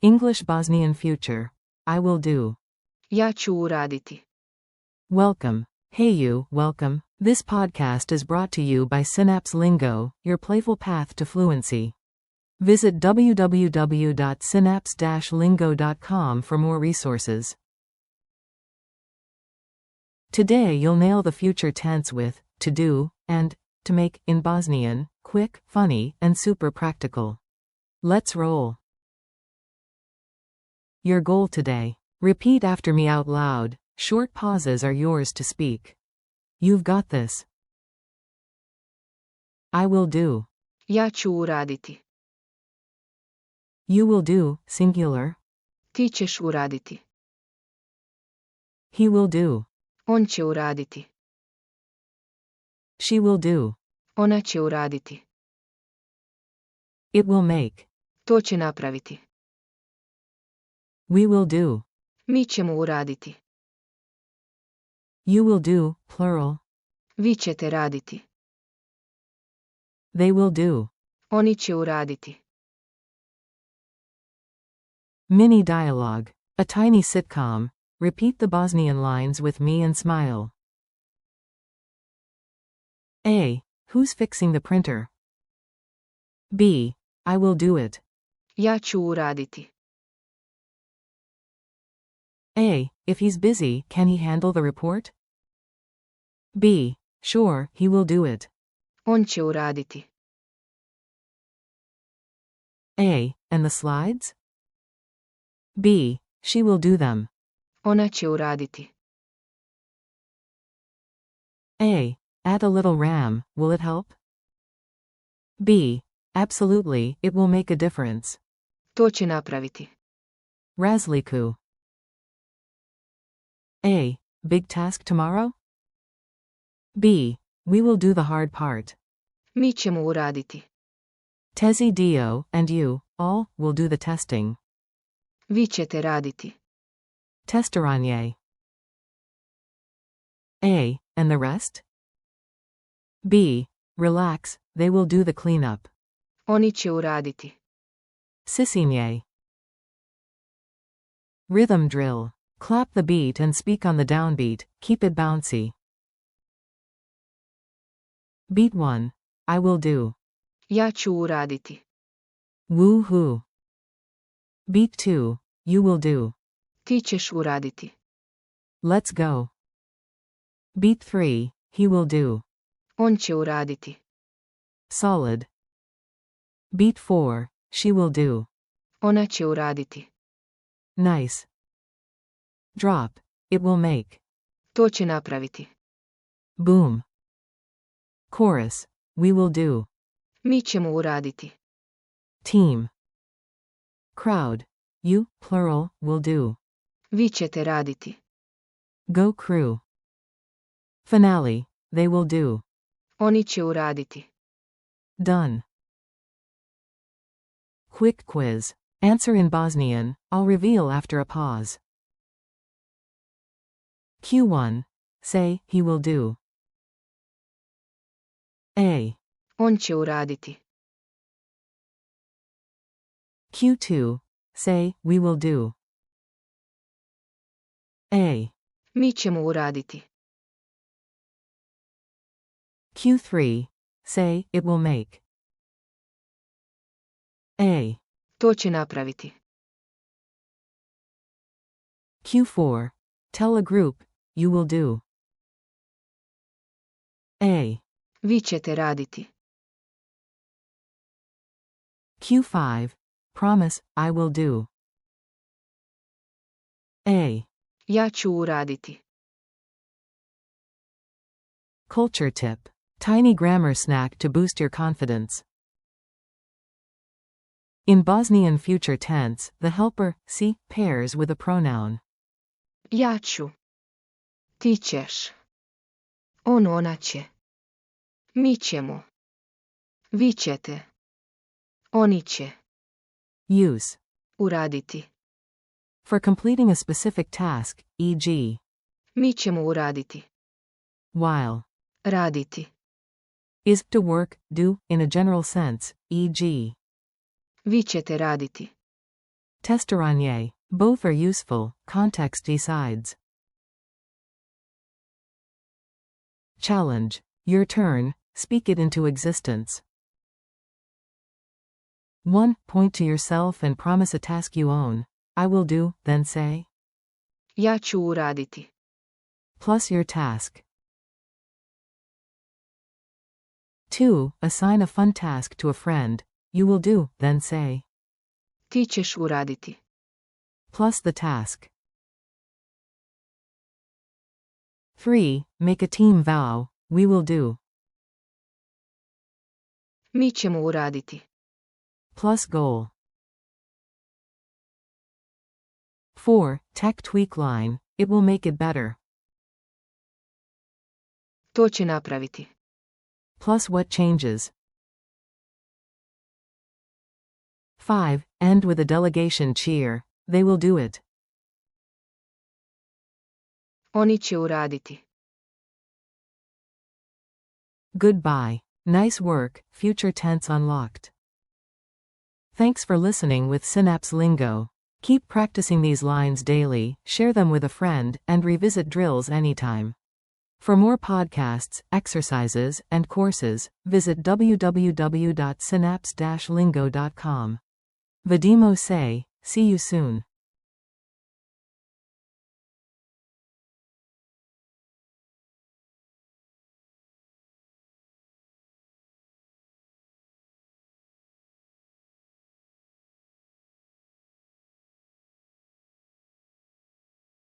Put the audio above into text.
English Bosnian future. I will do. Ja ću uraditi. Welcome. Hey you, welcome. This podcast is brought to you by Synapse Lingo, your playful path to fluency. Visit www.synapse-lingo.com for more resources. Today you'll nail the future tense with to do and to make in Bosnian, quick, funny, and super practical. Let's roll. Your goal today. Repeat after me out loud. Short pauses are yours to speak. You've got this. I will do. Ja ću uraditi. You will do, singular. Ti ćeš uraditi. He will do. On će uraditi. She will do. Ona će uraditi. It will make. To će napraviti. We will do. Mi ćemo uraditi. You will do, plural. Vi ćete raditi. They will do. Oni će uraditi. Mini dialogue. A tiny sitcom. Repeat the Bosnian lines with me and smile. A. Who's fixing the printer? B. I will do it. Ja ću uraditi. A. If he's busy, can he handle the report? B. Sure, he will do it. On će uraditi. A. And the slides? B. She will do them. Ona će uraditi. A. Add a little RAM, will it help? B. Absolutely, it will make a difference. To će napraviti. Razliku. A. Big task tomorrow? B. We will do the hard part. Mi ćemo uraditi. Tezi dio, and you, all, will do the testing. Vi ćete raditi. Testiranje. A. And the rest? B. Relax, they will do the cleanup. Oni će uraditi. Sisinje. Rhythm drill. Clap the beat and speak on the downbeat, keep it bouncy. Beat 1. I will do. Ja ću uraditi. Woo-hoo. Beat 2. You will do. Ti ćeš uraditi. Let's go. Beat 3. He will do. On će uraditi. Solid. Beat 4. She will do. Ona će uraditi. Nice. Drop. It will make. To će napraviti. Boom. Chorus. We will do. Mi ćemo uraditi. Team. Crowd. You, plural, will do. Vi ćete raditi. Go crew. Finale. They will do. Oni će uraditi. Done. Quick quiz. Answer in Bosnian, I'll reveal after a pause. Q1. Say, he will do. A. On će uraditi. Q2. Say, we will do. A. Mi ćemo uraditi. Q3. Say, it will make. A. To će napraviti. Q4. Tell a group, you will do. A. Vi ćete raditi. Q5. Promise, I will do. A. Ja ću uraditi. Culture tip. Tiny grammar snack to boost your confidence. In Bosnian future tense, the helper, si, pairs with a pronoun. Ja ću. Ti ćeš. Ona će. Mi ćemo. Vi ćete. Oni će. Use. Uraditi. For completing a specific task, e.g. Mi ćemo uraditi. While. Raditi. Is to work, do, in a general sense, e.g. Vi ćete raditi. Ch.13. Both are useful, context decides. Challenge. Your turn, speak it into existence. 1. Point to yourself and promise a task you own. I will do, then say. Ja ću uraditi. Plus your task. 2. Assign a fun task to a friend. You will do, then say. Ti ćeš uraditi. Plus the task. 3. Make a team vow. We will do. Mi ćemo uraditi. Plus goal. 4. Tech tweak line. It will make it better. To će napraviti. Plus what changes. 5. End with a delegation cheer. They will do it. Oni će uraditi. Goodbye. Nice work, future tense unlocked. Thanks for listening with Synapse Lingo. Keep practicing these lines daily, share them with a friend, and revisit drills anytime. For more podcasts, exercises, and courses, visit www.synapse-lingo.com. Vadimo say, see you soon.